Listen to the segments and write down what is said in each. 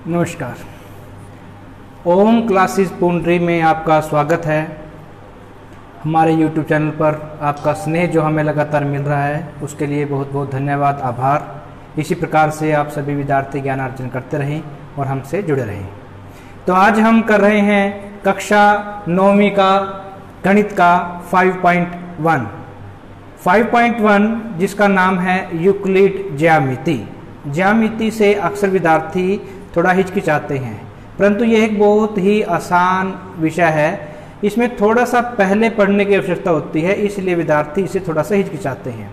नमस्कार। ओम क्लासेस पुंडरी में आपका स्वागत है। हमारे YouTube चैनल पर आपका स्नेह जो हमें लगातार मिल रहा है उसके लिए बहुत बहुत धन्यवाद, आभार। इसी प्रकार से आप सभी विद्यार्थी ज्ञान अर्जन करते रहें और हमसे जुड़े रहें। तो आज हम कर रहे हैं कक्षा 9वीं का गणित का 5.1 जिसका नाम है यूक्लिड ज्यामिति। ज्यामिति से अक्सर विद्यार्थी थोड़ा हिचकिचाते हैं, परंतु यह एक बहुत ही आसान विषय है। इसमें थोड़ा सा पहले पढ़ने की आवश्यकता होती है, इसलिए विद्यार्थी इसे थोड़ा सा हिचकिचाते हैं।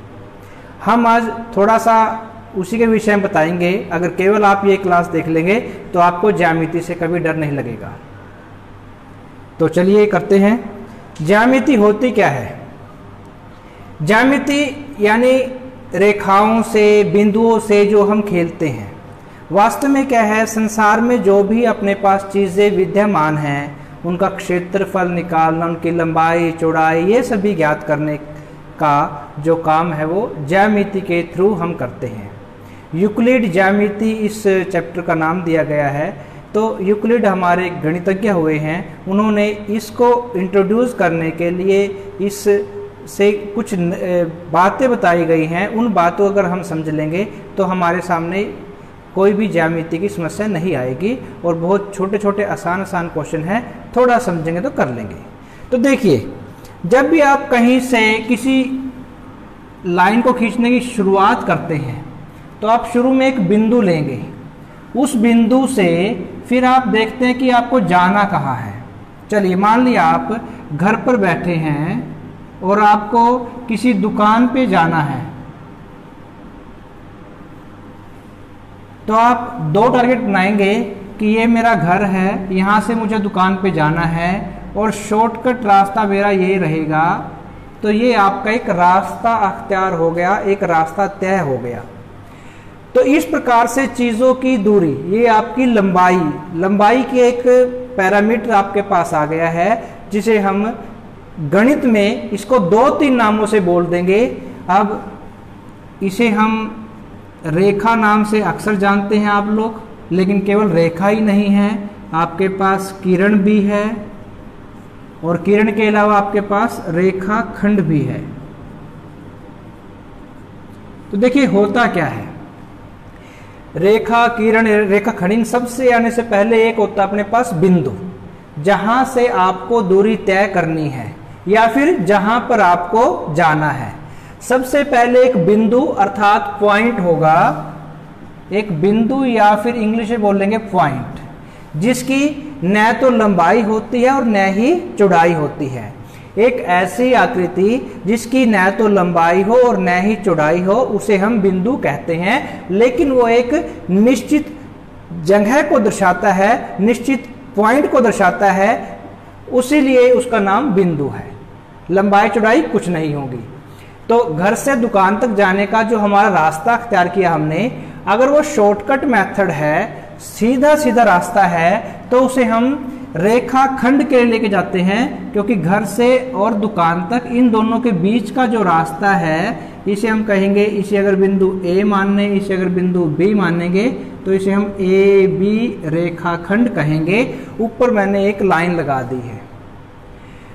हम आज थोड़ा सा उसी के विषय में बताएंगे। अगर केवल आप ये क्लास देख लेंगे तो आपको ज्यामिति से कभी डर नहीं लगेगा। तो चलिए करते हैं। ज्यामिति होती क्या है? ज्यामिति यानी रेखाओं से, बिंदुओं से जो हम खेलते हैं। वास्तव में क्या है, संसार में जो भी अपने पास चीज़ें विद्यमान हैं उनका क्षेत्रफल निकालना, उनकी लंबाई चौड़ाई, ये सभी ज्ञात करने का जो काम है वो ज्यामिति के थ्रू हम करते हैं। यूक्लिड ज्यामिति इस चैप्टर का नाम दिया गया है। तो यूक्लिड हमारे गणितज्ञ हुए हैं, उन्होंने इसको इंट्रोड्यूस करने के लिए इस से कुछ बातें बताई गई हैं। उन बातों अगर हम समझ लेंगे तो हमारे सामने कोई भी ज्यामिति की समस्या नहीं आएगी और बहुत छोटे छोटे आसान क्वेश्चन हैं, थोड़ा समझेंगे तो कर लेंगे। तो देखिए, जब भी आप कहीं से किसी लाइन को खींचने की शुरुआत करते हैं तो आप शुरू में एक बिंदु लेंगे। उस बिंदु से फिर आप देखते हैं कि आपको जाना कहाँ है। चलिए, मान लिया आप घर पर बैठे हैं और आपको किसी दुकान पे जाना है, तो आप दो टारगेट बनाएंगे कि ये मेरा घर है, यहाँ से मुझे दुकान पे जाना है और शॉर्टकट रास्ता मेरा ये रहेगा। तो ये आपका एक रास्ता अख्तियार हो गया, एक रास्ता तय हो गया। तो इस प्रकार से चीज़ों की दूरी, ये आपकी लंबाई की एक पैरामीटर आपके पास आ गया है, जिसे हम गणित में इसको 2-3 नामों से बोल देंगे। अब इसे हम रेखा नाम से अक्सर जानते हैं आप लोग, लेकिन केवल रेखा ही नहीं है, आपके पास किरण भी है और किरण के अलावा आपके पास रेखा खंड भी है। तो देखिए होता क्या है, रेखा, किरण, रेखा खंड, इन सबसे आने से पहले एक होता है अपने पास बिंदु, जहां से आपको दूरी तय करनी है या फिर जहां पर आपको जाना है। सबसे पहले एक बिंदु अर्थात पॉइंट होगा, एक बिंदु या फिर इंग्लिश में बोल लेंगे पॉइंट, जिसकी न तो लंबाई होती है और न ही चौड़ाई होती है। एक ऐसी आकृति जिसकी न तो लंबाई हो और न ही चौड़ाई हो उसे हम बिंदु कहते हैं, लेकिन वो एक निश्चित जगह को दर्शाता है, निश्चित पॉइंट को दर्शाता है, उसीलिए उसका नाम बिंदु है। लंबाई चौड़ाई कुछ नहीं होगी। तो घर से दुकान तक जाने का जो हमारा रास्ता अख्तियार किया हमने, अगर वो शॉर्टकट मेथड है, सीधा सीधा रास्ता है, तो उसे हम रेखा खंड के लेके जाते हैं, क्योंकि घर से और दुकान तक इन दोनों के बीच का जो रास्ता है इसे हम कहेंगे, इसे अगर बिंदु ए माने, इसे अगर बिंदु बी मानेंगे तो इसे हम ए बी रेखा खंड कहेंगे। ऊपर मैंने एक लाइन लगा दी है।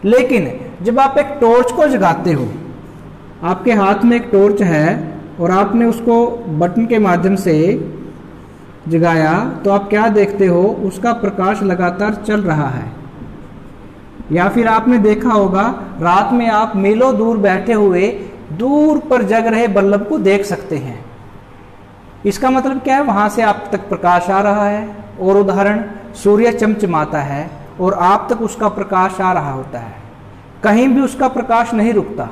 लेकिन जब आप एक टॉर्च को जगाते हो, आपके हाथ में एक टॉर्च है और आपने उसको बटन के माध्यम से जगाया, तो आप क्या देखते हो, उसका प्रकाश लगातार चल रहा है। या फिर आपने देखा होगा रात में आप मीलों दूर बैठे हुए दूर पर जग रहे बल्ब को देख सकते हैं। इसका मतलब क्या है, वहां से आप तक प्रकाश आ रहा है। और उदाहरण, सूर्य चमचमाता है और आप तक उसका प्रकाश आ रहा होता है, कहीं भी उसका प्रकाश नहीं रुकता।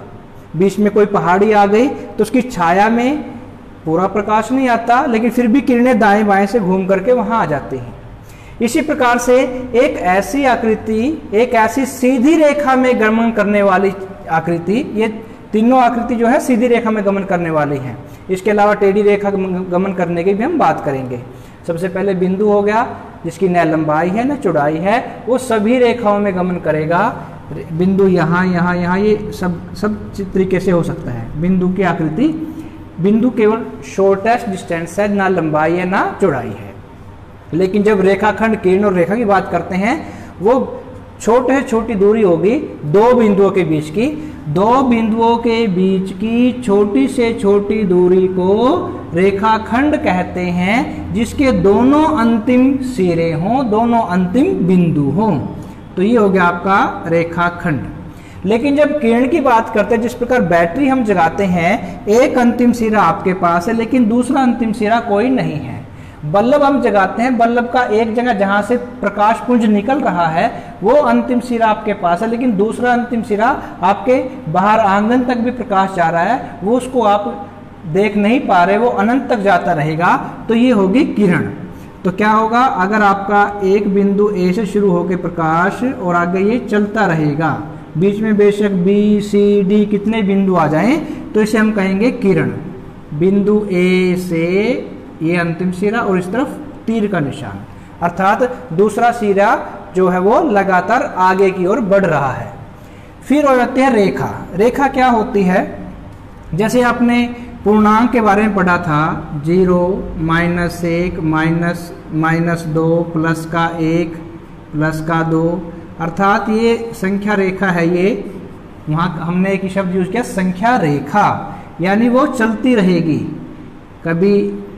बीच में कोई पहाड़ी आ गई तो उसकी छाया में पूरा प्रकाश नहीं आता, लेकिन फिर भी किरणें दाएं बाएं से घूम करके वहां आ जाती हैं। इसी प्रकार से एक ऐसी आकृति, एक ऐसी सीधी रेखा में गमन करने वाली आकृति, ये तीनों आकृति जो है सीधी रेखा में गमन करने वाली हैं। इसके अलावा टेढ़ी रेखा गमन करने की भी हम बात करेंगे। सबसे पहले बिंदु हो गया, जिसकी न लंबाई है न चौड़ाई है, वो सभी रेखाओं में गमन करेगा। बिंदु यहाँ यहाँ यहाँ, ये सब तरीके से हो सकता है। बिंदु की आकृति बिंदु केवल शॉर्टेस्ट डिस्टेंस है, ना लंबाई है ना चौड़ाई है। लेकिन जब रेखाखंड, किरण और रेखा की बात करते हैं, वो छोटे से छोटी दूरी होगी दो बिंदुओं के बीच की। दो बिंदुओं के बीच की छोटी से छोटी दूरी को रेखाखंड कहते हैं, जिसके दोनों अंतिम सिरे हों, दोनों अंतिम बिंदु हों। तो ये हो गया आपका रेखाखंड। लेकिन जब किरण की बात करते हैं, जिस प्रकार बैटरी हम जगाते हैं, एक अंतिम सिरा आपके पास है लेकिन दूसरा अंतिम सिरा कोई नहीं है। बल्ब हम जगाते हैं, बल्ब का एक जगह जहां से प्रकाश पुंज निकल रहा है वो अंतिम सिरा आपके पास है, लेकिन दूसरा अंतिम सिरा आपके बाहर आंगन तक भी प्रकाश जा रहा है, वो उसको आप देख नहीं पा रहे, वो अनंत तक जाता रहेगा। तो ये होगी किरण। तो क्या होगा, अगर आपका एक बिंदु ए से शुरू होकर प्रकाश और आगे ये चलता रहेगा, बीच में बेशक बी सी डी कितने बिंदु आ जाएं, तो इसे हम कहेंगे किरण। बिंदु ए से ये अंतिम सिरा और इस तरफ तीर का निशान, अर्थात दूसरा सिरा जो है वो लगातार आगे की ओर बढ़ रहा है। फिर हो जाती है रेखा। रेखा क्या होती है, जैसे आपने पूर्णांक के बारे में पढ़ा था, 0, -1, -2, प्लस का 1, प्लस का 2, अर्थात ये संख्या रेखा है। ये वहाँ हमने एक शब्द यूज किया, संख्या रेखा, यानी वो चलती रहेगी। कभी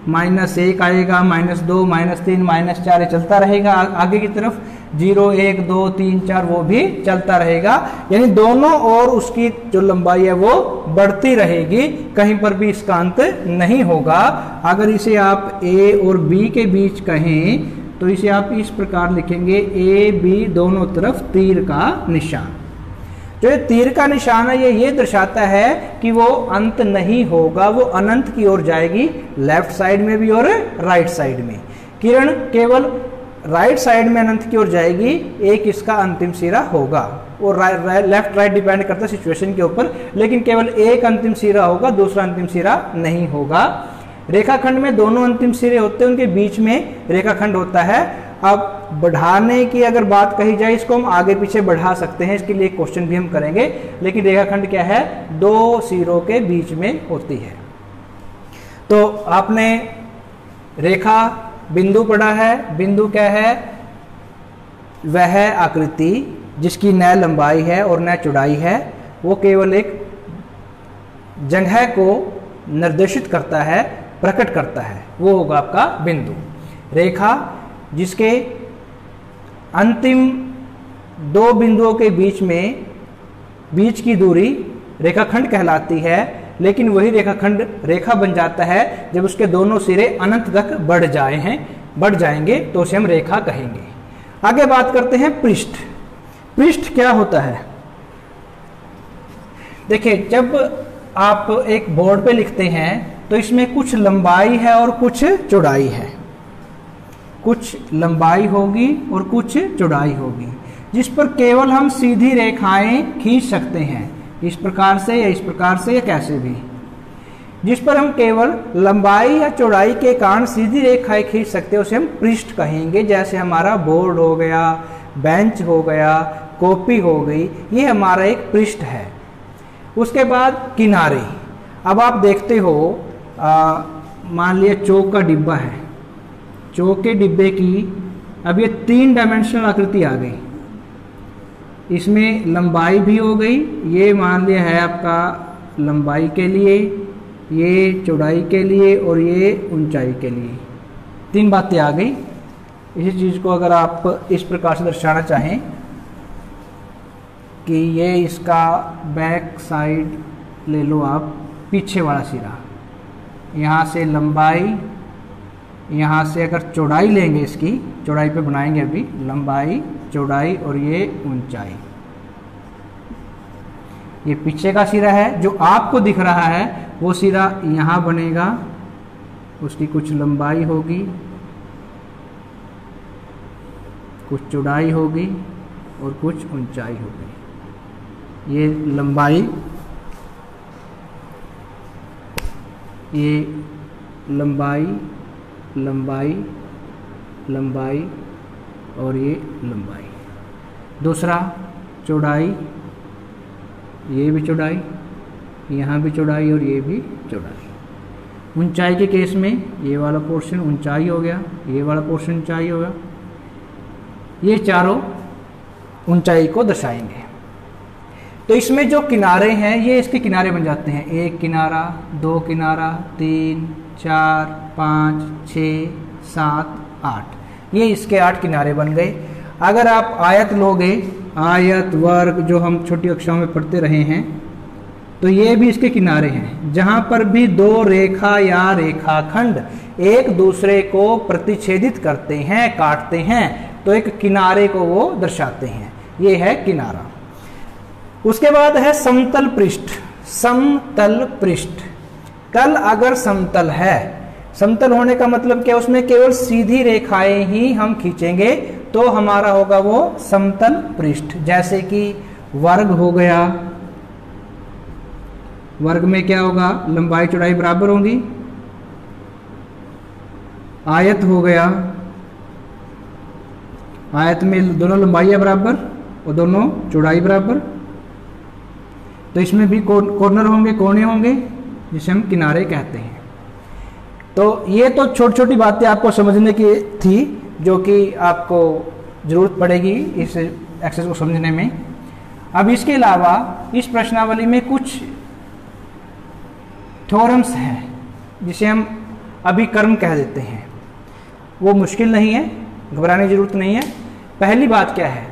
-1 आएगा, -2, -3, -4 ये चलता रहेगा आगे की तरफ, 0, 1, 2, 3, 4 वो भी चलता रहेगा। यानी दोनों ओर उसकी जो लंबाई है वो बढ़ती रहेगी, कहीं पर भी इसका अंत नहीं होगा। अगर इसे आप ए और बी के बीच कहें तो इसे आप इस प्रकार लिखेंगे, ए बी दोनों तरफ तीर का निशान। जो ये तीर का निशान है ये दर्शाता है कि वो अंत नहीं होगा, वो अनंत की ओर जाएगी, लेफ्ट साइड में भी और राइट साइड में। किरण केवल राइट साइड में अनंत की ओर जाएगी, एक इसका अंतिम सिरा होगा। और लेफ्ट राइट डिपेंड करता है सिचुएशन के ऊपर, लेकिन केवल एक अंतिम सिरा होगा, दूसरा अंतिम सिरा नहीं होगा। रेखाखंड में दोनों अंतिम सिरे होते हैं, उनके बीच में रेखाखंड होता है। अब बढ़ाने की अगर बात कही जाए, इसको हम आगे पीछे बढ़ा सकते हैं, इसके लिए क्वेश्चन भी हम करेंगे। लेकिन रेखाखंड क्या है, दो सिरों के बीच में होती है। तो आपने रेखा बिंदु पढ़ा है। बिंदु क्या है, वह आकृति जिसकी न लंबाई है और न चौड़ाई है, वो केवल एक जगह को निर्देशित करता है, प्रकट करता है, वो होगा आपका बिंदु। रेखा जिसके अंतिम दो बिंदुओं के बीच की दूरी रेखाखंड कहलाती है। लेकिन वही रेखाखंड रेखा बन जाता है जब उसके दोनों सिरे अनंत तक बढ़ जाएंगे, तो उसे हम रेखा कहेंगे। आगे बात करते हैं पृष्ठ। पृष्ठ क्या होता है, देखिए जब आप एक बोर्ड पे लिखते हैं तो इसमें कुछ लंबाई है और कुछ चौड़ाई है, कुछ लंबाई होगी और कुछ चौड़ाई होगी, जिस पर केवल हम सीधी रेखाएं खींच सकते हैं, इस प्रकार से या इस प्रकार से या कैसे भी। जिस पर हम केवल लंबाई या चौड़ाई के कारण सीधी रेखाएं खींच सकते हैं उसे हम पृष्ठ कहेंगे। जैसे हमारा बोर्ड हो गया, बेंच हो गया, कॉपी हो गई, ये हमारा एक पृष्ठ है। उसके बाद किनारे। अब आप देखते हो, मान लिया चौक का डिब्बा है, चौक के डिब्बे की अब ये 3 डायमेंशनल आकृति आ गई, इसमें लंबाई भी हो गई, ये मान लिया है आपका लंबाई के लिए, ये चौड़ाई के लिए और ये ऊंचाई के लिए, 3 बातें आ गई। इसी चीज़ को अगर आप इस प्रकार से दर्शाना चाहें कि ये इसका बैक साइड ले लो आप, पीछे वाला सिरा, यहाँ से लंबाई, यहाँ से अगर चौड़ाई लेंगे, इसकी चौड़ाई पे बनाएंगे अभी, लंबाई, चौड़ाई और ये ऊंचाई, ये पीछे का सिरा है। जो आपको दिख रहा है वो सिरा यहाँ बनेगा, उसकी कुछ लंबाई होगी, कुछ चौड़ाई होगी और कुछ ऊंचाई होगी। ये लंबाई, ये लंबाई, लंबाई, लंबाई और ये लंबाई। दूसरा चौड़ाई, ये भी चौड़ाई, यहाँ भी चौड़ाई और ये भी चौड़ाई। ऊंचाई के केस में ये वाला पोर्शन ऊंचाई हो गया, ये वाला पोर्शन ऊंचाई होगा, ये चारों ऊंचाई को दर्शाएंगे। तो इसमें जो किनारे हैं ये इसके किनारे बन जाते हैं, एक किनारा, दो किनारा, 3, 4, 5, 6, 7, 8, ये इसके 8 किनारे बन गए। अगर आप आयत लोगे, आयत, वर्ग, जो हम छोटी कक्षाओं में पढ़ते रहे हैं, तो ये भी इसके किनारे हैं। जहां पर भी दो रेखा या रेखाखंड एक दूसरे को प्रतिच्छेदित करते हैं, काटते हैं, तो एक किनारे को वो दर्शाते हैं। ये है किनारा। उसके बाद है समतल पृष्ठ। समतल पृष्ठ, तल अगर समतल है, समतल होने का मतलब क्या, उसमें केवल सीधी रेखाएं ही हम खींचेंगे तो हमारा होगा वो समतल पृष्ठ। जैसे कि वर्ग हो गया, वर्ग में क्या होगा, लंबाई चौड़ाई बराबर होंगी। आयत हो गया, आयत में दोनों लंबाइयां बराबर और दोनों चौड़ाई बराबर। तो इसमें भी कॉर्नर होंगे, कोने होंगे, जिसे हम किनारे कहते हैं। तो ये तो छोटी छोटी बातें आपको समझने की थी, जो कि आपको जरूरत पड़ेगी इस एक्सरसाइज को समझने में। अब इसके अलावा इस प्रश्नावली में कुछ थ्योरम्स हैं, जिसे हम अभिकर्म कह देते हैं। वो मुश्किल नहीं है, घबराने की जरूरत नहीं है। पहली बात क्या है,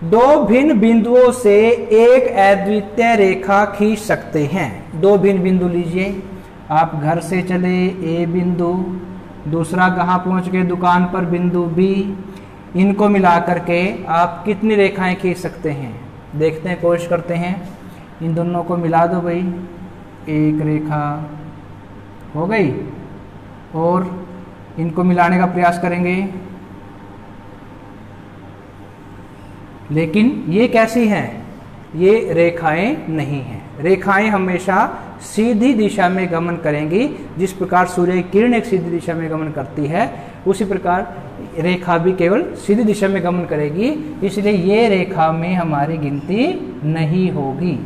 दो भिन्न बिंदुओं से एक अद्वितीय रेखा खींच सकते हैं। दो भिन्न बिंदु लीजिए, आप घर से चले ए बिंदु, दूसरा कहाँ पहुँच गए, दुकान पर बिंदु बी, इनको मिला करके आप कितनी रेखाएं खींच सकते हैं, देखते हैं, कोशिश करते हैं। इन दोनों को मिला दो भाई, एक रेखा हो गई, और इनको मिलाने का प्रयास करेंगे। लेकिन ये कैसी हैं, ये रेखाएं नहीं हैं। रेखाएं हमेशा सीधी दिशा में गमन करेंगी। जिस प्रकार सूर्य की किरण एक सीधी दिशा में गमन करती है, उसी प्रकार रेखा भी केवल सीधी दिशा में गमन करेगी। इसलिए ये रेखा में हमारी गिनती नहीं होगी।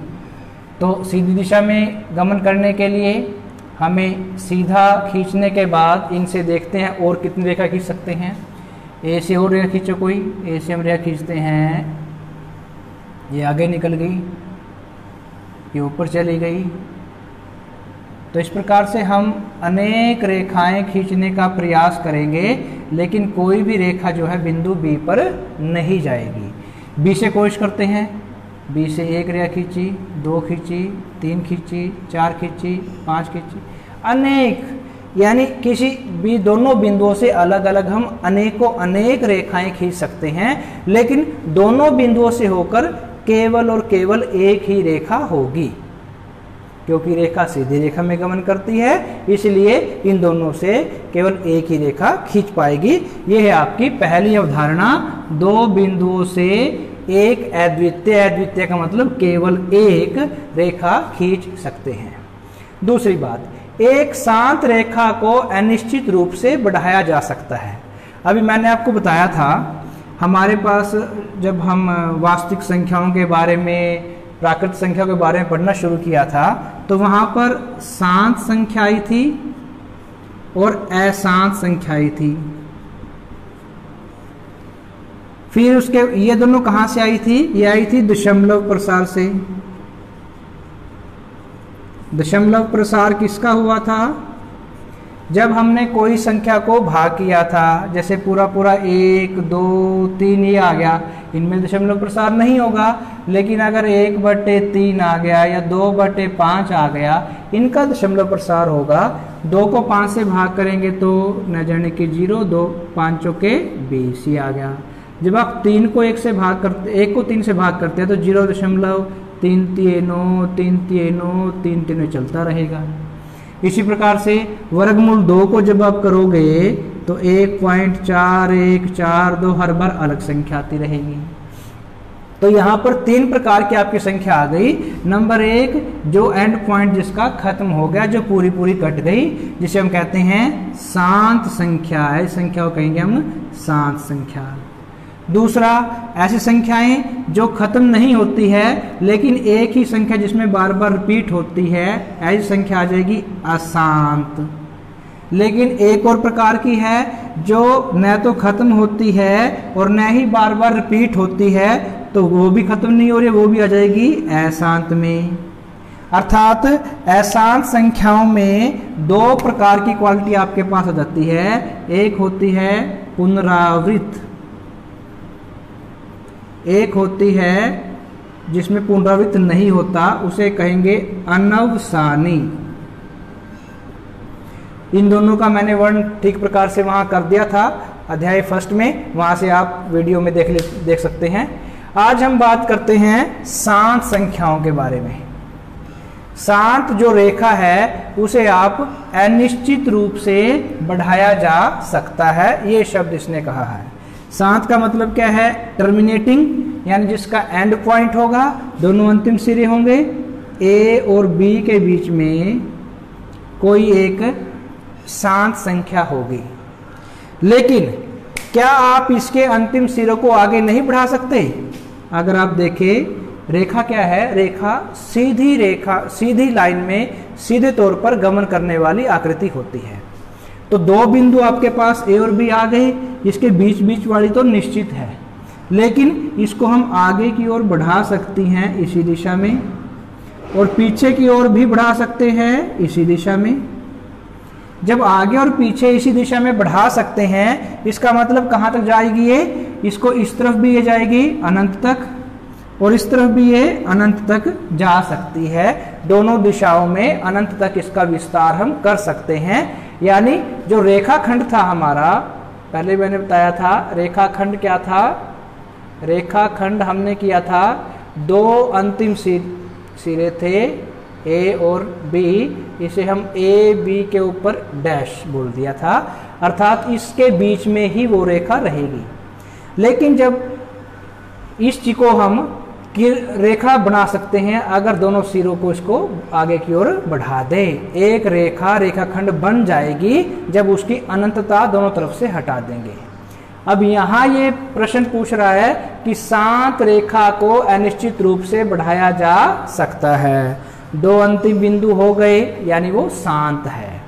तो सीधी दिशा में गमन करने के लिए हमें सीधा खींचने के बाद इनसे देखते हैं और कितनी रेखा खींच सकते हैं। ए से और रेखा खींचो, कोई ए से हम रेखा खींचते हैं, ये आगे निकल गई, ये ऊपर चली गई। तो इस प्रकार से हम अनेक रेखाएं खींचने का प्रयास करेंगे, लेकिन कोई भी रेखा जो है बिंदु बी पर नहीं जाएगी। बी से कोशिश करते हैं, बी से एक रेखा खींची, दो खींची, तीन खींची, चार खींची, पांच खींची, अनेक, यानी किसी भी दोनों बिंदुओं से अलग अलग हम अनेकों अनेक रेखाएं खींच सकते हैं, लेकिन दोनों बिंदुओं से होकर केवल और केवल एक ही रेखा होगी, क्योंकि रेखा सीधी रेखा में गमन करती है। इसलिए इन दोनों से केवल एक ही रेखा खींच पाएगी। यह है आपकी पहली अवधारणा, दो बिंदुओं से एक अद्वितीय, अद्वितीय का मतलब केवल एक रेखा खींच सकते हैं। दूसरी बात, एक शांत रेखा को अनिश्चित रूप से बढ़ाया जा सकता है। अभी मैंने आपको बताया था, हमारे पास जब हम वास्तविक संख्याओं के बारे में, प्राकृतिक संख्या के बारे में पढ़ना शुरू किया था, तो वहां पर शांत संख्याएं थी और अशांत संख्याएं थी। फिर उसके ये दोनों कहां से आई थी, ये आई थी दशमलव प्रसार से। दशमलव प्रसार किसका हुआ था, जब हमने कोई संख्या को भाग किया था, जैसे पूरा पूरा 1, 2, 3 ये आ गया, इनमें दशमलव प्रसार नहीं होगा। लेकिन अगर 1/3 आ गया या 2/5 आ गया, इनका दशमलव प्रसार होगा। 2 को 5 से भाग करेंगे तो न जाने के 0, 2 5 के 20 ही आ गया। जब आप 3 को 1 से भाग करते, 1 को 3 से भाग करते हैं तो 0.339 चलता रहेगा। इसी प्रकार से वर्गमूल 2 को जब आप करोगे तो 1.4142 हर बार अलग संख्या आती रहेगी। तो यहाँ पर 3 प्रकार की आपकी संख्या आ गई। नंबर 1, जो एंड पॉइंट जिसका खत्म हो गया, जो पूरी पूरी कट गई, जिसे हम कहते हैं शांत संख्या है। इस संख्या को कहेंगे हम शांत संख्या। दूसरा, ऐसी संख्याएं जो खत्म नहीं होती है लेकिन एक ही संख्या जिसमें बार बार रिपीट होती है, ऐसी संख्या आ जाएगी अशांत। लेकिन एक और प्रकार की है जो न तो खत्म होती है और न ही बार बार रिपीट होती है, तो वो भी खत्म नहीं हो रही, वो भी आ जाएगी अशांत में। अर्थात अशांत संख्याओं में दो प्रकार की क्वालिटी आपके पास आ जाती है। एक होती है पुनरावृत्त, एक होती है जिसमें पुनरावृत्त नहीं होता, उसे कहेंगे अनवसानी। इन दोनों का मैंने वर्ण ठीक प्रकार से वहां कर दिया था अध्याय फर्स्ट में, वहां से आप वीडियो में देख सकते हैं। आज हम बात करते हैं शांत संख्याओं के बारे में। शांत जो रेखा है उसे आप अनिश्चित रूप से बढ़ाया जा सकता है, ये शब्द इसने कहा है। शांत का मतलब क्या है? टर्मिनेटिंग, यानी जिसका एंड पॉइंट होगा, दोनों अंतिम सिरे होंगे, ए और बी के बीच में कोई एक शांत संख्या होगी। लेकिन क्या आप इसके अंतिम सिरों को आगे नहीं बढ़ा सकते? अगर आप देखें, रेखा क्या है? रेखा सीधी लाइन में सीधे तौर पर गमन करने वाली आकृति होती है। तो दो बिंदु आपके पास ए और बी आ गए, इसके बीच बीच वाली तो निश्चित है, लेकिन इसको हम आगे की ओर बढ़ा सकती हैं इसी दिशा में, और पीछे की ओर भी बढ़ा सकते हैं इसी दिशा में। जब आगे और पीछे इसी दिशा में बढ़ा सकते हैं, इसका मतलब कहाँ तक जाएगी ये? इसको इस तरफ भी ये जाएगी अनंत तक, और इस तरफ भी ये अनंत तक जा सकती है। दोनों दिशाओं में अनंत तक इसका विस्तार हम कर सकते हैं। यानी जो रेखाखंड था हमारा, पहले मैंने बताया था रेखाखंड क्या था? रेखाखंड हमने किया था, दो अंतिम सिरे थे ए और बी, इसे हम ए बी के ऊपर डैश बोल दिया था, अर्थात इसके बीच में ही वो रेखा रहेगी। लेकिन जब इस चीज को हम रेखा बना सकते हैं अगर दोनों सिरों को इसको आगे की ओर बढ़ा दें। एक रेखाखंड बन जाएगी जब उसकी अनंतता दोनों तरफ से हटा देंगे। अब यहाँ ये प्रश्न पूछ रहा है कि शांत रेखा को अनिश्चित रूप से बढ़ाया जा सकता है। दो अंतिम बिंदु हो गए, यानी वो शांत है।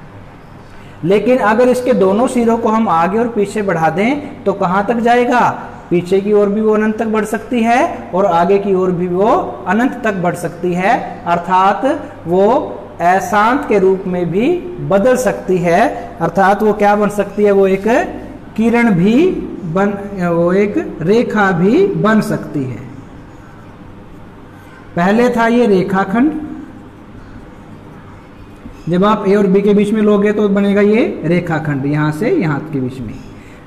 लेकिन अगर इसके दोनों सिरों को हम आगे और पीछे बढ़ा दें तो कहाँ तक जाएगा? पीछे की ओर भी वो अनंत तक बढ़ सकती है और आगे की ओर भी वो अनंत तक बढ़ सकती है, अर्थात वो अशांत के रूप में भी बदल सकती है। अर्थात वो क्या बन सकती है? वो एक किरण भी वो एक रेखा भी बन सकती है। पहले था ये रेखाखंड, जब आप ए और बी के बीच में लोगे तो बनेगा ये रेखाखंड, यहां से यहां के बीच में।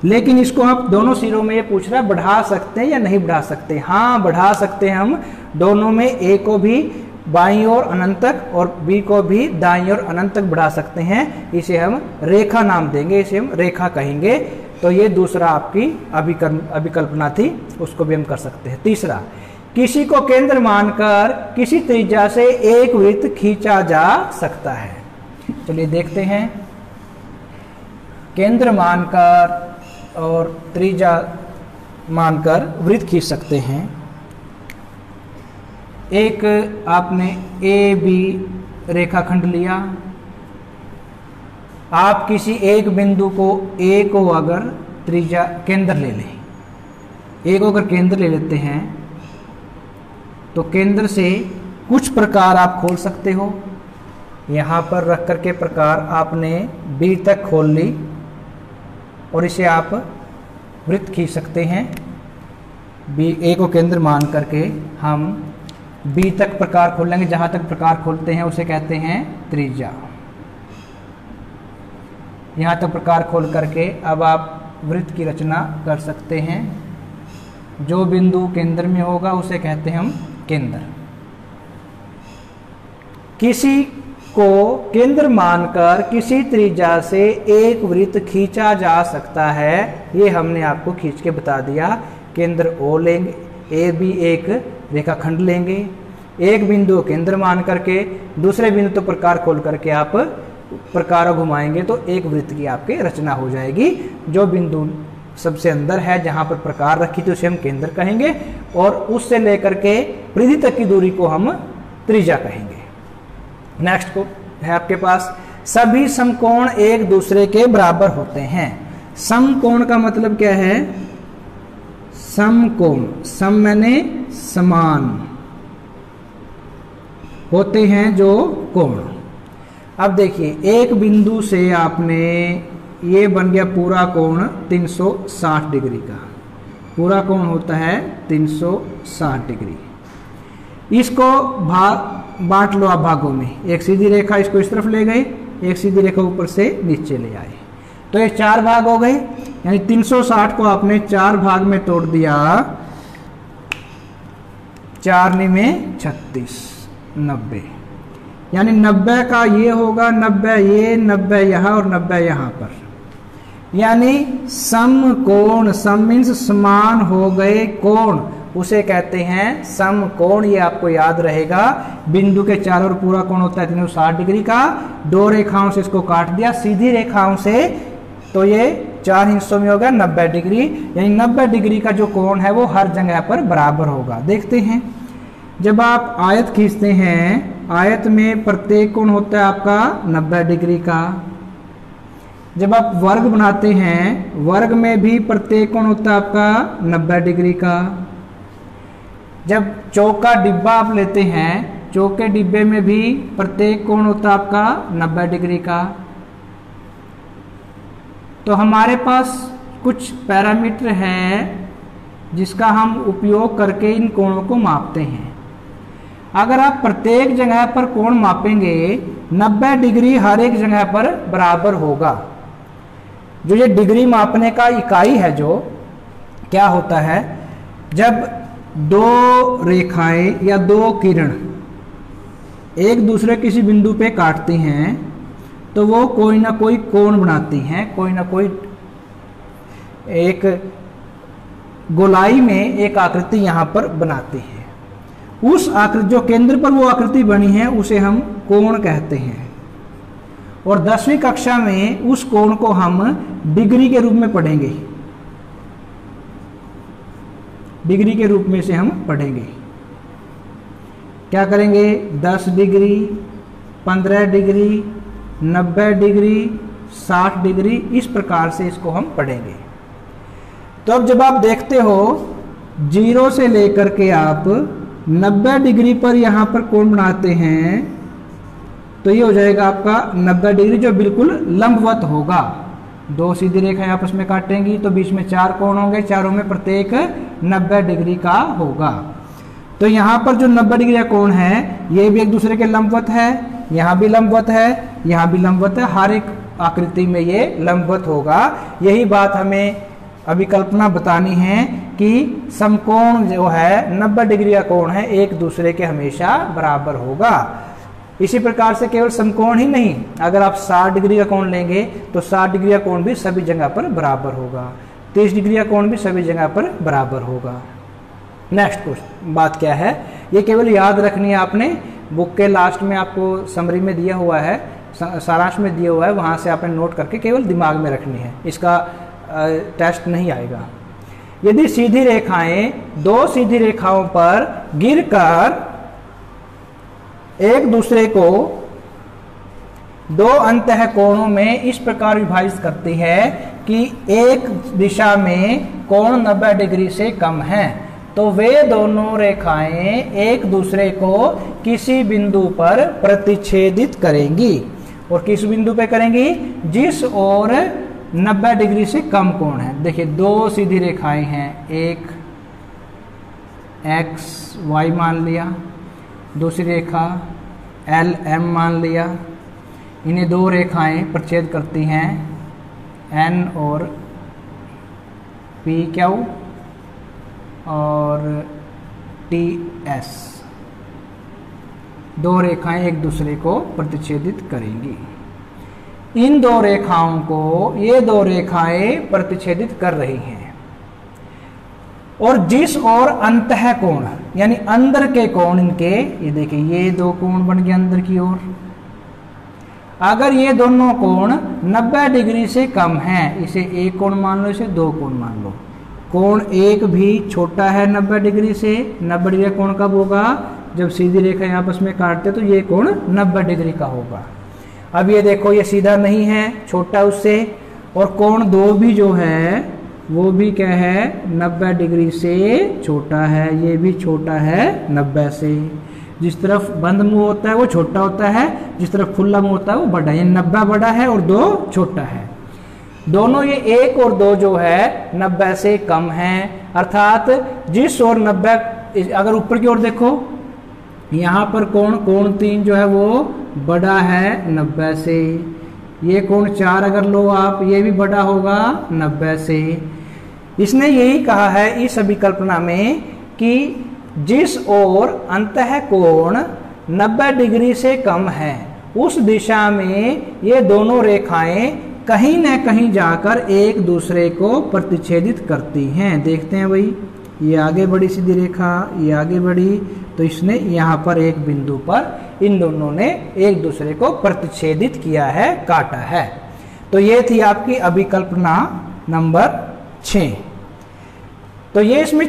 लेकिन इसको आप दोनों सिरों में ये पूछ रहा है बढ़ा सकते हैं या नहीं बढ़ा सकते? हाँ, बढ़ा सकते हैं हम दोनों में, ए को भी बाईं ओर अनंत तक और बी को भी दाईं ओर अनंत तक बढ़ा सकते हैं। इसे हम रेखा नाम देंगे, इसे हम रेखा कहेंगे। तो ये दूसरा आपकी अभिकल्पना थी, उसको भी हम कर सकते हैं। तीसरा, किसी को केंद्र मानकर किसी त्रिज्या से एक वृत्त खींचा जा सकता है। चलिए देखते हैं। केंद्र मानकर और त्रिज्या मानकर वृत्त खींच सकते हैं। एक आपने ए बी रेखाखंड लिया, आप किसी एक बिंदु को ए को अगर त्रिज्या केंद्र ले लें, ए को अगर केंद्र ले लेते हैं तो केंद्र से कुछ प्रकार आप खोल सकते हो। यहाँ पर रख करके प्रकार आपने बी तक खोल ली और इसे आप वृत्त खींच सकते हैं। बी ए को केंद्र मान करके हम बी तक प्रकार खोल लेंगे, जहाँ तक प्रकार खोलते हैं उसे कहते हैं त्रिज्या। यहाँ तक प्रकार खोल करके अब आप वृत्त की रचना कर सकते हैं। जो बिंदु केंद्र में होगा उसे कहते हैं हम केंद्र। किसी को केंद्र मानकर किसी त्रिज्या से एक वृत्त खींचा जा सकता है, ये हमने आपको खींच के बता दिया। केंद्र ओ लेंगे, ए बी एक रेखाखंड लेंगे, एक बिंदु केंद्र मान करके दूसरे बिंदु तो प्रकार खोल करके आप प्रकार घुमाएंगे तो एक वृत्त की आपके रचना हो जाएगी। जो बिंदु सबसे अंदर है जहां पर प्रकार रखी थी उसे हम केंद्र कहेंगे और उससे लेकर के परिधि तक की दूरी को हम त्रिज्या कहेंगे। नेक्स्ट को है आपके पास सभी समकोण एक दूसरे के बराबर होते हैं। समकोण का मतलब क्या है? समकोण, सम मैंने समान, होते हैं जो कोण। अब देखिए एक बिंदु से आपने, ये बन गया पूरा कोण 360 डिग्री का, पूरा कोण होता है 360 डिग्री। इसको बांट लो आप भागों में, एक सीधी रेखा इसको इस तरफ ले गए, एक सीधी रेखा ऊपर से नीचे ले आए, तो ये 4 भाग हो गए। यानी 360 को आपने 4 भाग में तोड़ दिया, 4 में 36, 90। यानी 90 का ये होगा, 90 ये, 90 यहाँ और 90 यहाँ पर। यानी समकोण, सम मीन्स समान हो गए कोण, उसे कहते हैं समकोण। ये आपको याद रहेगा। बिंदु के चारों ओर पूरा कोण होता है 360 डिग्री का। 2 रेखाओं से इसको काट दिया, सीधी रेखाओं से, तो ये 4 हिस्सों में होगा 90 डिग्री। यानी 90 डिग्री का जो कोण है वो हर जगह पर बराबर होगा। देखते हैं, जब आप आयत खींचते हैं, आयत में प्रत्येक कोण होता है आपका 90 डिग्री का। जब आप वर्ग बनाते हैं, वर्ग में भी प्रत्येक कोण होता है आपका 90 डिग्री का। जब चौक का डिब्बा आप लेते हैं, चौक के डिब्बे में भी प्रत्येक कोण होता है आपका 90 डिग्री का। तो हमारे पास कुछ पैरामीटर हैं जिसका हम उपयोग करके इन कोणों को मापते हैं। अगर आप प्रत्येक जगह पर कोण मापेंगे, 90 डिग्री हर एक जगह पर बराबर होगा। जो ये डिग्री मापने का इकाई है, जो क्या होता है, जब 2 रेखाएं या 2 किरण एक दूसरे किसी बिंदु पे काटती हैं तो वो कोई ना कोई कोण बनाती हैं, कोई ना कोई एक गोलाई में एक आकृति यहाँ पर बनाती है। उस आकृति, जो केंद्र पर वो आकृति बनी है, उसे हम कोण कहते हैं। और 10वीं कक्षा में उस कोण को हम डिग्री के रूप में पढ़ेंगे, डिग्री के रूप में से हम पढ़ेंगे। क्या करेंगे? 10 डिग्री, 15 डिग्री, 90 डिग्री, 60 डिग्री, इस प्रकार से इसको हम पढ़ेंगे। तो अब जब आप देखते हो 0 से लेकर के आप 90 डिग्री पर यहाँ पर कोण बनाते हैं, तो ये हो जाएगा आपका 90 डिग्री, जो बिल्कुल लंबवत होगा। 2 सीधी रेखाएं आपस में काटेंगी तो बीच में 4 कोण होंगे, चारों में प्रत्येक 90 डिग्री का होगा। तो यहाँ पर जो 90 डिग्री का कोण है, ये भी एक दूसरे के लंबवत है, यहाँ भी लंबवत है, यहाँ भी लंबवत है, हर एक आकृति में ये लंबवत होगा। यही बात हमें अभी कल्पना बतानी है कि समकोण जो है 90 डिग्री का कोण है, एक दूसरे के हमेशा बराबर होगा। इसी प्रकार से केवल समकोण ही नहीं, अगर आप 60 डिग्री का कोण लेंगे तो 60 डिग्री का कोण भी सभी जगह पर बराबर होगा, 30 डिग्री का कोण भी सभी जगह पर बराबर होगा। नेक्स्ट क्वेश्चन बात क्या है, ये केवल याद रखनी है आपने। बुक के लास्ट में आपको समरी में दिया हुआ है, सारांश में दिया हुआ है, वहाँ से आपने नोट करके केवल दिमाग में रखनी है, इसका टेस्ट नहीं आएगा। यदि सीधी रेखाएं 2 सीधी रेखाओं पर गिरकर एक दूसरे को 2 अंतः कोणों में इस प्रकार विभाजित करती है कि एक दिशा में कोण 90 डिग्री से कम है, तो वे दोनों रेखाएं एक दूसरे को किसी बिंदु पर प्रतिच्छेदित करेंगी। और किस बिंदु पे करेंगी? जिस ओर 90 डिग्री से कम कोण है। देखिए 2 सीधी रेखाएं हैं, एक एक्स वाई मान लिया, दूसरी रेखा एल एम मान लिया। इन्हें 2 रेखाएं प्रतिच्छेद करती हैं, एन और पी क्यू और टी एस। 2 रेखाएं एक दूसरे को प्रतिच्छेदित करेंगी। इन 2 रेखाओं को ये 2 रेखाएं प्रतिच्छेदित कर रही हैं। और जिस ओर अंतः कोण यानी अंदर के कोण इनके, ये देखिए ये 2 कोण बन गए अंदर की ओर। अगर ये दोनों कोण 90 डिग्री से कम हैं, इसे 1 कोण मान लो, इसे 2 कोण मान लो। कोण 1 भी छोटा है 90 डिग्री से। 90 डिग्री का कोण कब होगा? जब सीधी रेखा आपस में काटते तो ये कोण 90 डिग्री का होगा। अब ये देखो ये सीधा नहीं है, छोटा उससे, और कोण 2 भी जो है वो भी क्या है 90 डिग्री से छोटा है, ये भी छोटा है 90 से। जिस तरफ बंद मुंह होता है वो छोटा होता है, जिस तरफ खुला मुंह होता है वो बड़ा है। 90 बड़ा है और 2 छोटा है। दोनों ये 1 और 2 जो है 90 से कम है, अर्थात जिस और 90, अगर ऊपर की ओर देखो यहाँ पर कोण 3 जो है वो बड़ा है 90 से। ये कोण 4 अगर लो आप, ये भी बड़ा होगा 90 से। इसने यही कहा है इस अभिकल्पना में कि जिस ओर अंतः कोण 90 डिग्री से कम है उस दिशा में ये दोनों रेखाएं कहीं न कहीं जाकर एक दूसरे को प्रतिच्छेदित करती हैं। देखते हैं भाई, ये आगे बढ़ी सीधी रेखा, ये आगे बढ़ी, तो इसने यहाँ पर एक बिंदु पर इन दोनों ने एक दूसरे को प्रतिच्छेदित किया है, काटा है। तो ये थी आपकी अभिकल्पना नंबर 6। तो ये इसमें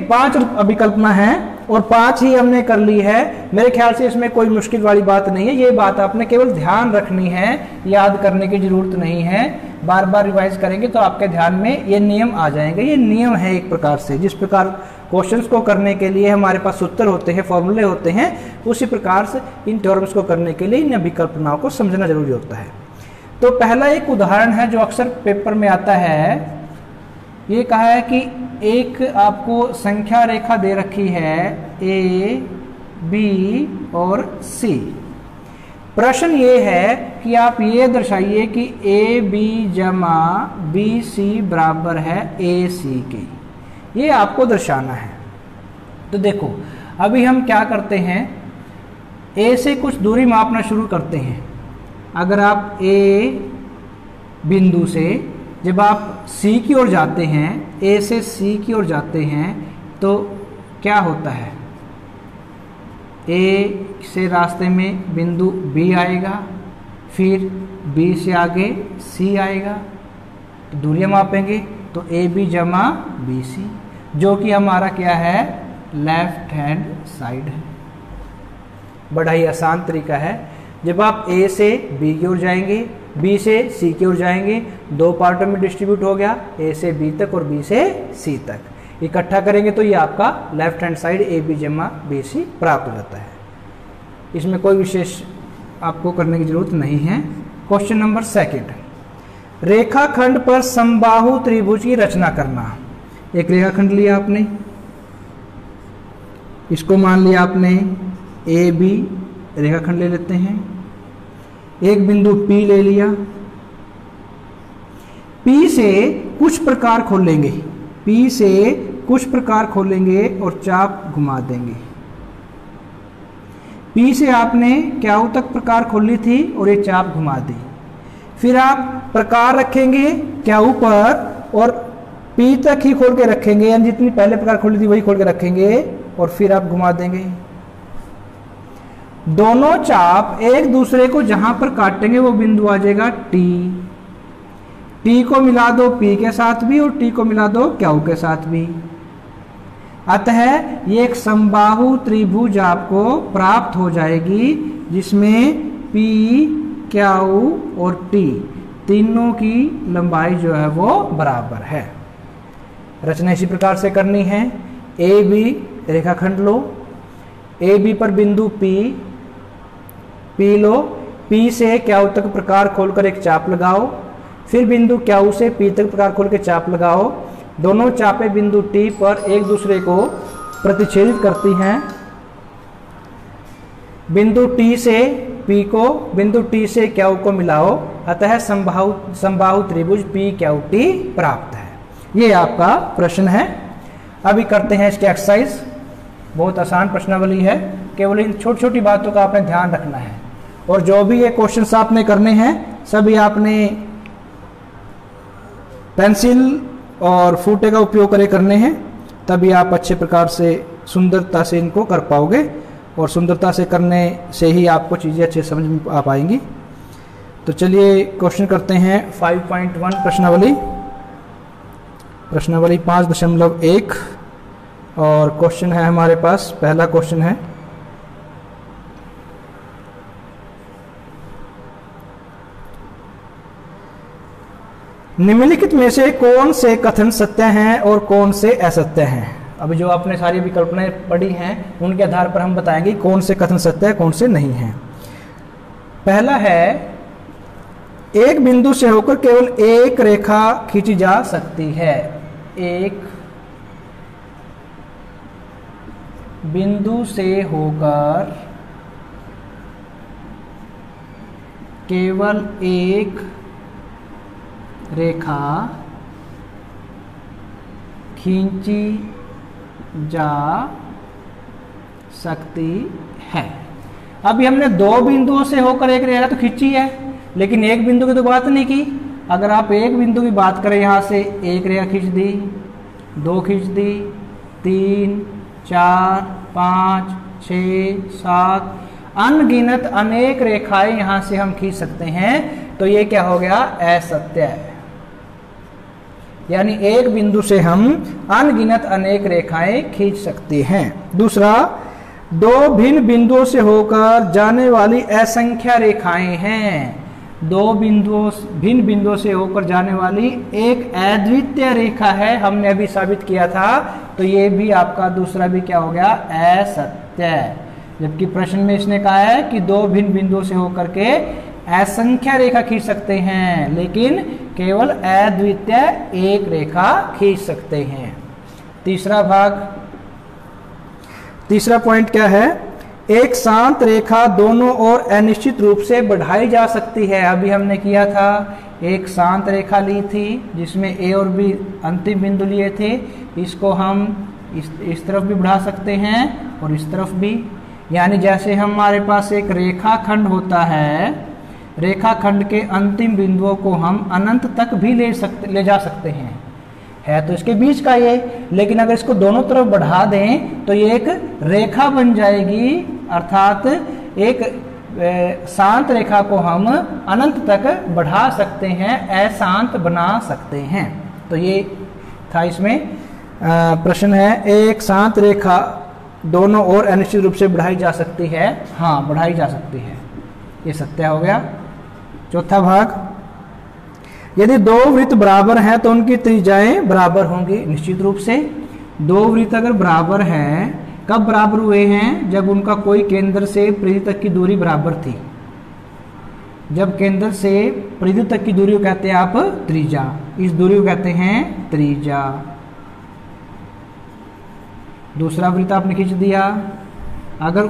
5 अभिकल्पना है और 5 ही हमने कर ली है। मेरे ख्याल से इसमें कोई मुश्किल वाली बात नहीं है। ये बात आपने केवल ध्यान रखनी है, याद करने की जरूरत नहीं है। बार बार रिवाइज करेंगे तो आपके ध्यान में ये नियम आ जाएंगे। ये नियम है एक प्रकार से, जिस प्रकार क्वेश्चंस को करने के लिए हमारे पास सूत्र होते हैं, फॉर्मूले होते हैं, उसी प्रकार से इन थ्योरम्स को करने के लिए इन अभिकल्पनाओं को समझना जरूरी होता है। तो पहला एक उदाहरण है जो अक्सर पेपर में आता है। ये कहा है कि एक आपको संख्या रेखा दे रखी है A, B और C। प्रश्न ये है कि आप ये दर्शाइए कि AB जमा BC बराबर है AC के। ये आपको दर्शाना है। तो देखो अभी हम क्या करते हैं, A से कुछ दूरी मापना शुरू करते हैं। अगर आप A बिंदु से जब आप C की ओर जाते हैं, A से C की ओर जाते हैं, तो क्या होता है, A से रास्ते में बिंदु B आएगा, फिर B से आगे C आएगा, तो दूरियां मापेंगे तो AB जमा BC, जो कि हमारा क्या है लेफ्ट हैंड साइड है। बड़ा ही आसान तरीका है। जब आप A से B की ओर जाएंगे, B से C की ओर जाएंगे, 2 पार्टों में डिस्ट्रीब्यूट हो गया, A से B तक और B से C तक। इकट्ठा करेंगे तो ये आपका लेफ्ट हैंड साइड AB जमा BC प्राप्त हो जाता है। इसमें कोई विशेष आपको करने की जरूरत नहीं है। क्वेश्चन नंबर 2, रेखाखंड पर समबाहु त्रिभुज की रचना करना। एक रेखाखंड लिया आपने, इसको मान लिया आपने AB रेखाखंड ले लेते हैं। एक बिंदु P ले लिया, P से कुछ प्रकार खोलेंगे, P से कुछ प्रकार खोलेंगे और चाप घुमा देंगे। P से आपने क्याऊ तक प्रकार खोली थी और ये चाप घुमा दी। फिर आप प्रकार रखेंगे क्याऊ पर और P तक ही खोल के रखेंगे, यानी जितनी पहले प्रकार खोली थी वही खोल के रखेंगे और फिर आप घुमा देंगे। दोनों चाप एक दूसरे को जहां पर काटेंगे वो बिंदु आ जाएगा T। T को मिला दो P के साथ भी और T को मिला दो क्याऊ के साथ भी। अतः ये एक समबाहु त्रिभुज आपको प्राप्त हो जाएगी जिसमें P, क्याऊ और T तीनों की लंबाई जो है वो बराबर है। रचना इसी प्रकार से करनी है। AB रेखाखंड लो, AB पर बिंदु P लो, P से क्याऊ तक प्रकार खोलकर एक चाप लगाओ, फिर बिंदु क्याऊ से P तक प्रकार खोल के चाप लगाओ। दोनों चापे बिंदु T पर एक दूसरे को प्रतिच्छेदित करती हैं। बिंदु T से P को, बिंदु T से क्याऊ को मिलाओ, अतः समबाहु त्रिभुज P क्याऊ T प्राप्त है। ये आपका प्रश्न है। अभी करते हैं इसकी एक्सरसाइज। बहुत आसान प्रश्नावली है, केवल इन छोटी छोटी बातों का आपने ध्यान रखना है। और जो भी ये क्वेश्चंस आपने करने हैं सभी आपने पेंसिल और फूटे का उपयोग करने हैं, तभी आप अच्छे प्रकार से सुंदरता से इनको कर पाओगे और सुंदरता से करने से ही आपको चीज़ें अच्छे समझ में आ पाएंगी। तो चलिए क्वेश्चन करते हैं 5.1 प्रश्नावली 5.1 और क्वेश्चन है हमारे पास, पहला क्वेश्चन है निम्नलिखित में से कौन से कथन सत्य हैं और कौन से असत्य हैं? अभी जो आपने सारी विकल्पनाएं पढ़ी हैं उनके आधार पर हम बताएंगे कौन से कथन सत्य है कौन से नहीं है। पहला है, एक बिंदु से होकर केवल एक रेखा खींची जा सकती है। एक बिंदु से होकर केवल एक रेखा खींची जा सकती है। अभी हमने दो बिंदुओं से होकर एक रेखा तो खींची है, लेकिन एक बिंदु की तो बात नहीं की। अगर आप एक बिंदु की बात करें, यहाँ से एक रेखा खींच दी, दो खींच दी, 3, 4, 5, 6, 7 अनगिनत अनेक रेखाएं यहाँ से हम खींच सकते हैं। तो ये क्या हो गया? असत्य है। यानी एक बिंदु से हम अनगिनत अनेक रेखाएं खींच सकते हैं। दूसरा, दो भिन्न बिंदुओं से होकर जाने वाली असंख्य रेखाएं हैं। दो भिन्न बिंदुओं से होकर जाने वाली एक अद्वितीय रेखा है, हमने अभी साबित किया था। तो ये भी आपका दूसरा भी क्या हो गया? असत्य। जबकि प्रश्न में इसने कहा है कि दो भिन्न बिंदुओं से होकर के असंख्य रेखा खींच सकते हैं, लेकिन केवल अद्वितीय एक रेखा खींच सकते हैं। तीसरा पॉइंट क्या है? एक शांत रेखा दोनों ओर अनिश्चित रूप से बढ़ाई जा सकती है। अभी हमने किया था, एक शांत रेखा ली थी जिसमें ए और बी अंतिम बिंदु लिए थे। इसको हम इस तरफ भी बढ़ा सकते हैं और इस तरफ भी। यानी जैसे हमारे पास एक रेखा खंड होता है, रेखा खंड के अंतिम बिंदुओं को हम अनंत तक भी ले जा सकते हैं। है तो इसके बीच का ये, लेकिन अगर इसको दोनों तरफ बढ़ा दें तो ये एक रेखा बन जाएगी। अर्थात एक शांत रेखा को हम अनंत तक बढ़ा सकते हैं, अशांत बना सकते हैं। तो ये था इसमें प्रश्न है, एक शांत रेखा दोनों ओर अनिश्चित रूप से बढ़ाई जा सकती है। हाँ, बढ़ाई जा सकती है, ये सत्य हो गया। चौथा भाग, यदि दो वृत्त बराबर हैं तो उनकी त्रिज्याएं बराबर होंगी। निश्चित रूप से दो वृत्त अगर बराबर हैं, कब बराबर हुए हैं? जब उनका कोई केंद्र से परिधि तक की दूरी बराबर थी। जब केंद्र से परिधि तक की दूरी को कहते हैं आप त्रिज्या, इस दूरी को कहते हैं त्रिज्या। दूसरा वृत्त आपने खींच दिया, अगर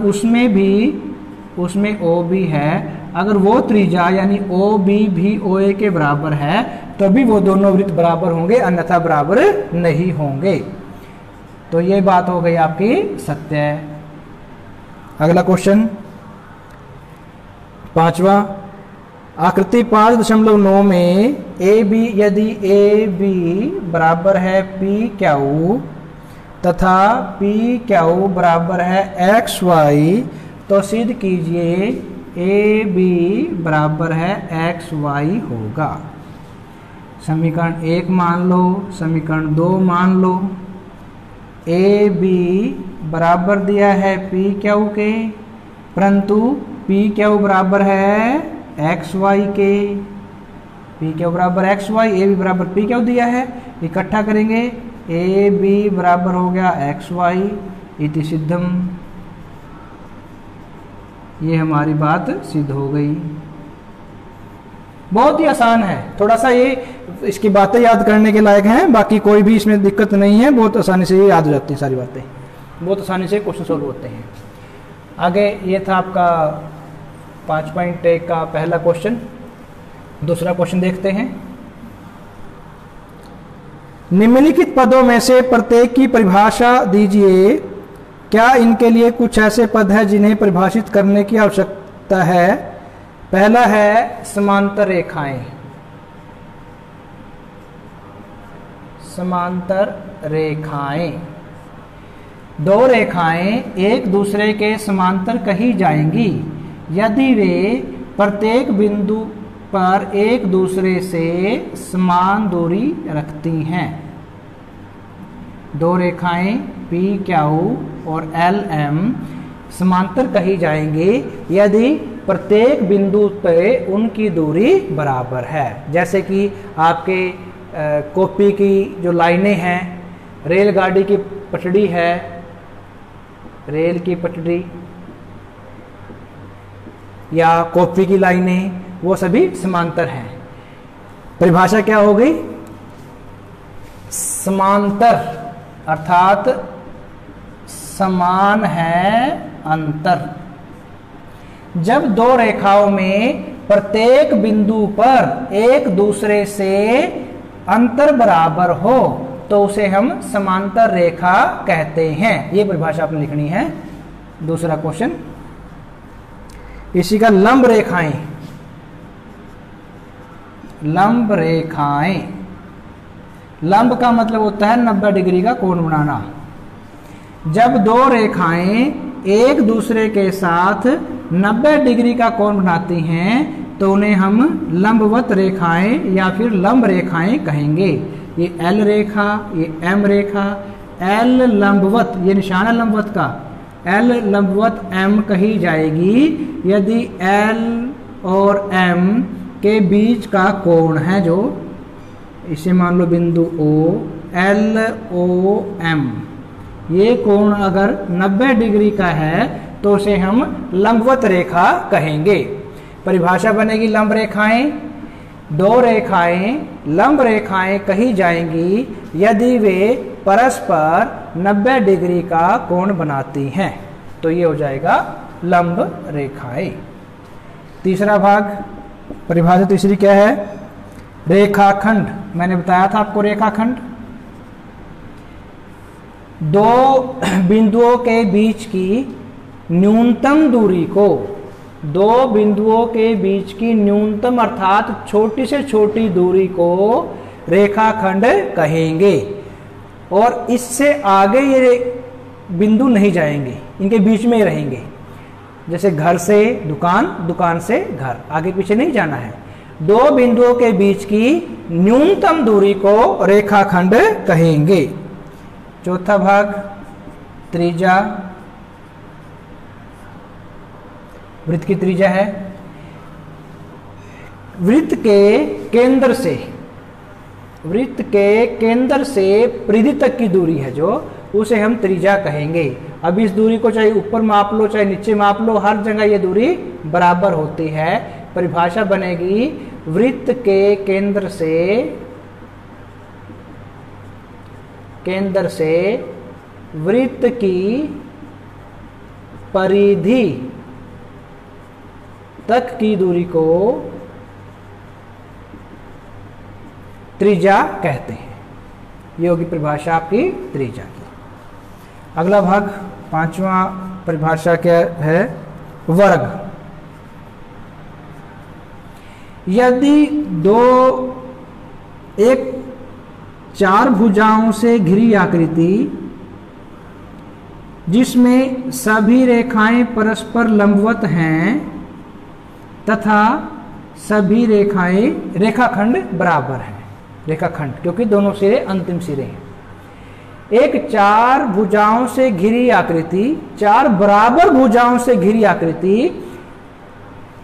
उसमें ओ बी है, अगर वो त्रिज्या यानी ओ बी भी ओ ए के बराबर है तभी वो दोनों वृत्त बराबर होंगे, अन्यथा बराबर नहीं होंगे। तो ये बात हो गई आपकी सत्य। अगला क्वेश्चन 5वां, आकृति 5.9 में यदि ए बी बराबर है पी क्यू तथा पी क्यू बराबर है एक्स वाई, तो सिद्ध कीजिए ए बी बराबर है एक्स वाई होगा। समीकरण 1 मान लो, समीकरण 2 मान लो। ए बी बराबर दिया है पी क्यू के, परंतु पी क्यू बराबर है एक्स वाई के। पी क्यू बराबर एक्स वाई, ए बी बराबर पी क्यू दिया है, इकट्ठा करेंगे ए बी बराबर हो गया एक्स वाई इति सिद्धम। ये हमारी बात सिद्ध हो गई। बहुत ही आसान है, थोड़ा सा ये इसकी बातें याद करने के लायक हैं, बाकी कोई भी इसमें दिक्कत नहीं है, बहुत आसानी से ये याद हो जाती है सारी बातें, बहुत आसानी से क्वेश्चन सॉल्व होते हैं। आगे ये था आपका 5.1 का पहला क्वेश्चन। दूसरा क्वेश्चन देखते हैं। निम्नलिखित पदों में से प्रत्येक की परिभाषा दीजिए। क्या इनके लिए कुछ ऐसे पद हैं जिन्हें परिभाषित करने की आवश्यकता है? पहला है समांतर रेखाएं। समांतर रेखाएं, दो रेखाएं एक दूसरे के समांतर कही जाएंगी यदि वे प्रत्येक बिंदु पर एक दूसरे से समान दूरी रखती हैं। दो रेखाएं पी क्यू और एल एम समांतर कही जाएंगे यदि प्रत्येक बिंदु पे उनकी दूरी बराबर है। जैसे कि आपके कॉपी की जो लाइनें हैं, रेलगाड़ी की पटड़ी है, रेल की पटड़ी या कॉपी की लाइनें, वो सभी समांतर हैं। परिभाषा क्या हो गई? समांतर अर्थात समान है अंतर। जब दो रेखाओं में प्रत्येक बिंदु पर एक दूसरे से अंतर बराबर हो तो उसे हम समांतर रेखा कहते हैं। ये परिभाषा आपने लिखनी है। दूसरा क्वेश्चन इसी का, लंब रेखाएं। लंब रेखाएं, लंब का मतलब होता है 90 डिग्री का कोण बनाना। जब दो रेखाएं एक दूसरे के साथ 90 डिग्री का कोण बनाती हैं तो उन्हें हम लंबवत रेखाएं या फिर लंब रेखाएं कहेंगे। ये एल रेखा, ये एम रेखा, एल लंबवत, ये निशान है लंबवत का, एल लंबवत एम कही जाएगी यदि एल और एम के बीच का कोण है, जो इसे मान लो बिंदु O, एल ओ एम, ये कोण अगर 90 डिग्री का है तो उसे हम लंबवत रेखा कहेंगे। परिभाषा बनेगी लंब रेखाएं। दो रेखाएं लंब रेखाएं कही जाएंगी यदि वे परस्पर 90 डिग्री का कोण बनाती हैं, तो ये हो जाएगा लंब रेखाएं। तीसरा भाग, परिभाषा तीसरी क्या है? रेखाखंड। मैंने बताया था आपको रेखाखंड दो बिंदुओं के बीच की न्यूनतम दूरी को, दो बिंदुओं के बीच की न्यूनतम अर्थात छोटी से छोटी दूरी को रेखाखंड कहेंगे। और इससे आगे ये बिंदु नहीं जाएंगे, इनके बीच में ही रहेंगे। जैसे घर से दुकान, दुकान से घर, आगे पीछे नहीं जाना है। दो बिंदुओं के बीच की न्यूनतम दूरी को रेखाखंड कहेंगे। चौथा भाग, त्रिज्या। वृत्त की त्रिज्या है वृत्त के केंद्र से, वृत्त के केंद्र से परिधि तक की दूरी है जो, उसे हम त्रिज्या कहेंगे। अब इस दूरी को चाहे ऊपर माप लो चाहे नीचे माप लो, हर जगह ये दूरी बराबर होती है। परिभाषा बनेगी वृत्त के केंद्र से वृत्त की परिधि तक की दूरी को त्रिज्या कहते हैं। ये होगी परिभाषा आपकी त्रिज्या की। अगला भाग, पांचवा परिभाषा क्या है? वर्ग। यदि दो एक चार भुजाओं से घिरी आकृति जिसमें सभी रेखाएं परस्पर लंबवत हैं तथा सभी रेखाएं रेखाखंड बराबर हैं, रेखाखंड क्योंकि दोनों सिरे अंतिम सिरे हैं। एक चार भुजाओं से घिरी आकृति, चार बराबर भुजाओं से घिरी आकृति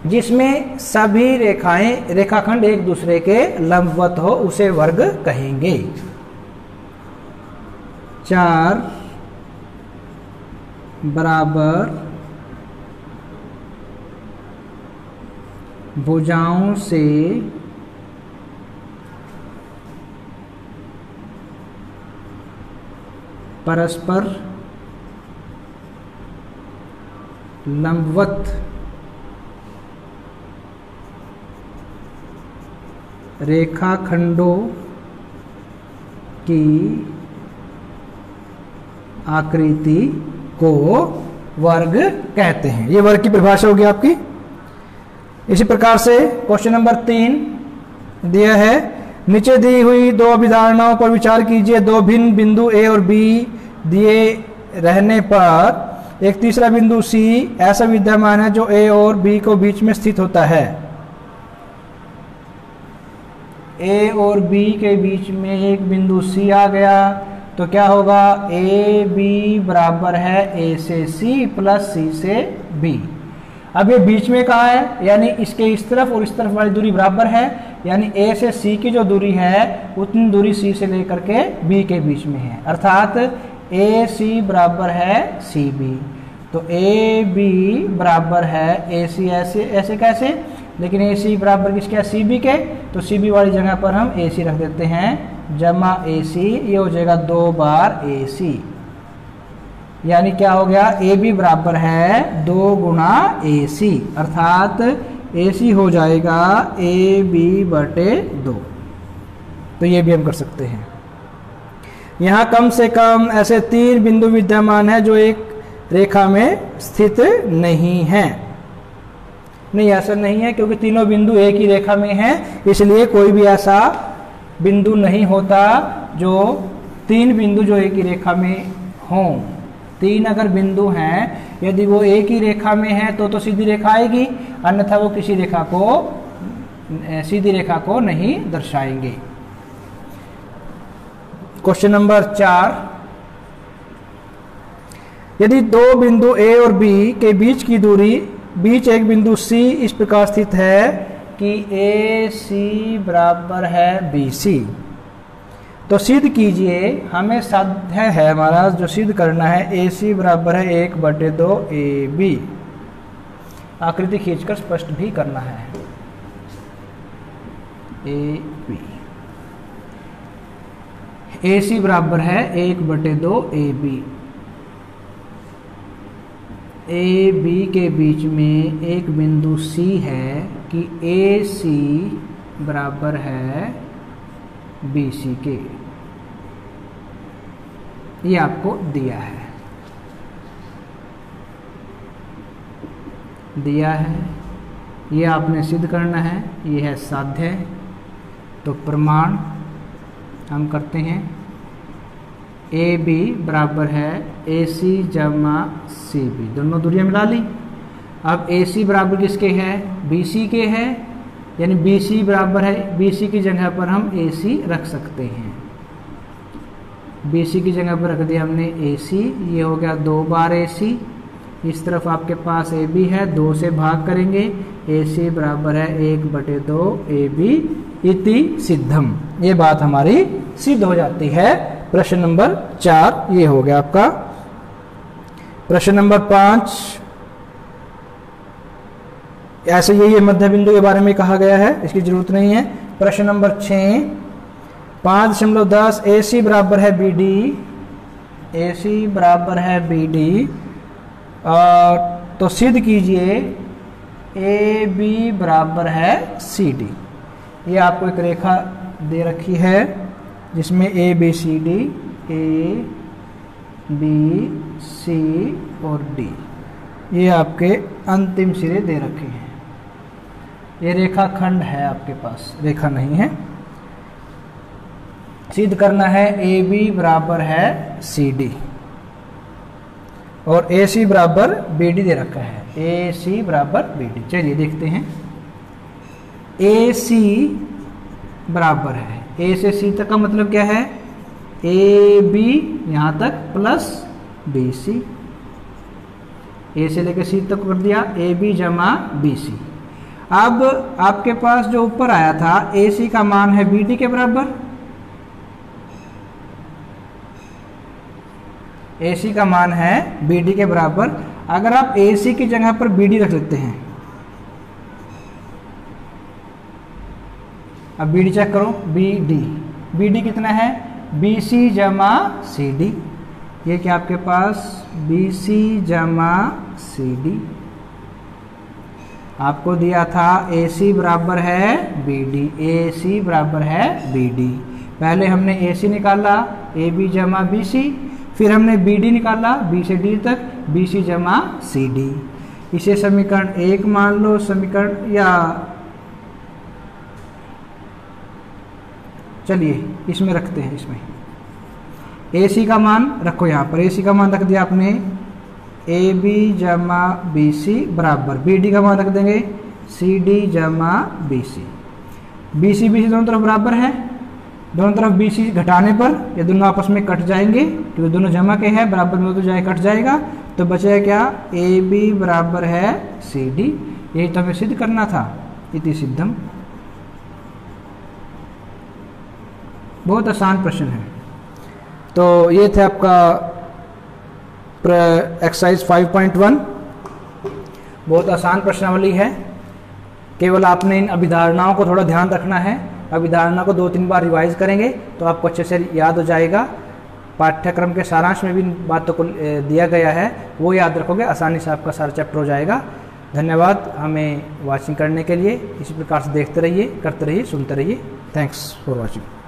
जिसमें सभी रेखाएं रेखाखंड एक दूसरे के लंबवत हो, उसे वर्ग कहेंगे। चार बराबर भुजाओं से परस्पर लंबवत रेखाखंडों की आकृति को वर्ग कहते हैं। ये वर्ग की परिभाषा होगी आपकी। इसी प्रकार से क्वेश्चन नंबर 3 दिया है, नीचे दी हुई दो अभिधारणाओं पर विचार कीजिए। दो भिन्न बिंदु ए और बी दिए रहने पर एक तीसरा बिंदु सी ऐसा विद्यमान है जो ए और बी को बीच में स्थित होता है। ए और बी के बीच में एक बिंदु सी आ गया तो क्या होगा? ए बी बराबर है ए से सी प्लस सी से बी। अब ये बीच में कहाँ है, यानी इसके इस तरफ और इस तरफ वाली दूरी बराबर है, यानी ए से सी की जो दूरी है उतनी दूरी सी से लेकर के बी के बीच में है, अर्थात ए सी बराबर है सी बी। तो ए बी बराबर है ए सी, ऐसे ऐसे कैसे, लेकिन ए सी बराबर किसके है, सी बी के, तो सी बी वाली जगह पर हम ए सी रख देते हैं, जमा ए सी, ये हो जाएगा 2 बार ए सी, यानी क्या हो गया, ए बी बराबर है 2 गुना ए सी, अर्थात ए सी हो जाएगा ए बी बटे 2। तो ये भी हम कर सकते हैं। यहाँ कम से कम ऐसे 3 बिंदु विद्यमान है जो एक रेखा में स्थित नहीं है। नहीं, ऐसा नहीं है, क्योंकि तीनों बिंदु एक ही रेखा में हैं, इसलिए कोई भी ऐसा बिंदु नहीं होता जो 3 बिंदु जो एक ही रेखा में हों। 3 अगर बिंदु हैं, यदि वो एक ही रेखा में है तो सीधी रेखा आएगी, अन्यथा वो किसी रेखा को, सीधी रेखा को नहीं दर्शाएंगे। क्वेश्चन नंबर 4, यदि 2 बिंदु ए और बी के बीच की दूरी बीच एक बिंदु सी इस प्रकार स्थित है कि ए सी बराबर है बी सी, तो सिद्ध कीजिए, हमें साध्य है हमारा जो सिद्ध करना है, ए सी बराबर है 1/2 ए बी। आकृति खींचकर स्पष्ट भी करना है। ए बी, ए सी बराबर है 1/2 ए बी। ए बी के बीच में एक बिंदु सी है कि ए सी बराबर है बी सी के, ये आपको दिया है, ये आपने सिद्ध करना है, ये है साध्य। तो प्रमाण हम करते हैं, ए बी बराबर है ए सी जमा सी बी, दोनों दूरियां मिला ली। अब ए सी बराबर किसके है, बी सी के है, यानी बी सी बराबर है, बी सी की जगह पर हम ए सी रख सकते हैं। बी सी की जगह पर रख दिया हमने ए सी, ये हो गया 2 बार ए सी। इस तरफ आपके पास ए बी है, 2 से भाग करेंगे, ए सी बराबर है 1/2 ए बी इति सिद्धम। ये बात हमारी सिद्ध हो जाती है। प्रश्न नंबर 4 ये हो गया आपका। प्रश्न नंबर 5, ऐसे ये मध्य बिंदु के बारे में कहा गया है, इसकी जरूरत नहीं है। प्रश्न नंबर 6, 5.10 ए सी बराबर है बी डी, ए सी बराबर है बी डी, और तो सिद्ध कीजिए ए बी बराबर है सी डी। ये आपको एक रेखा दे रखी है जिसमें A B C D, A B C और डी, ये आपके अंतिम सिरे दे रखे हैं। ये रेखा खंड है आपके पास, रेखा नहीं है। सिद्ध करना है ए बी बराबर है सी डी और ए सी बराबर बी डी दे रखा है, ए सी बराबर बी डी। चलिए देखते हैं। ए सी बराबर है, ए से सी तक का मतलब क्या है, ए बी यहाँ तक प्लस बी सी, ए से लेकर सी तक कर दिया, ए बी जमा बी सी। अब आपके पास जो ऊपर आया था ए सी का मान है बी डी के बराबर, ए सी का मान है बी डी के बराबर। अगर आप ए सी की जगह पर बी डी रख लेते हैं, अब बी डी चेक करो, बी डी कितना है, बी सी जमा सी डी, ये क्या आपके पास बी सी जमा सी डी। आपको दिया था ए सी बराबर है बी डी, ए सी बराबर है बी डी। पहले हमने ए सी निकाला, ए बी जमा बी सी, फिर हमने बी डी निकाला, बी से डी तक, बी सी जमा सी डी। इसे समीकरण 1 मान लो, समीकरण या चलिए इसमें रखते हैं। इसमें ए सी का मान रखो, यहाँ पर ए सी का मान रख दिया आपने, ए बी जमा बी सी बराबर बी डी का मान रख देंगे सी डी जमा बी सी। बी सी दोनों तरफ बराबर है, दोनों तरफ बी सी घटाने पर ये दोनों आपस में कट जाएंगे, क्योंकि दोनों जमा के हैं, बराबर में तो जाए कट जाएगा, तो बचेगा क्या, ए बी बराबर है सी डी। यही तो हमें सिद्ध करना था, इति सिद्धम। बहुत आसान प्रश्न है। तो ये थे आपका एक्सरसाइज 5.1। बहुत आसान प्रश्नावली है, केवल आपने इन अभिधारणाओं को थोड़ा ध्यान रखना है। अभिधारणा को 2-3 बार रिवाइज करेंगे तो आपको अच्छे से याद हो जाएगा। पाठ्यक्रम के सारांश में भी इन बातों को दिया गया है, वो याद रखोगे, आसानी से आपका सारा चैप्टर हो जाएगा। धन्यवाद हमें वॉचिंग करने के लिए। इसी प्रकार से देखते रहिए, करते रहिए, सुनते रहिए। Thanks for watching.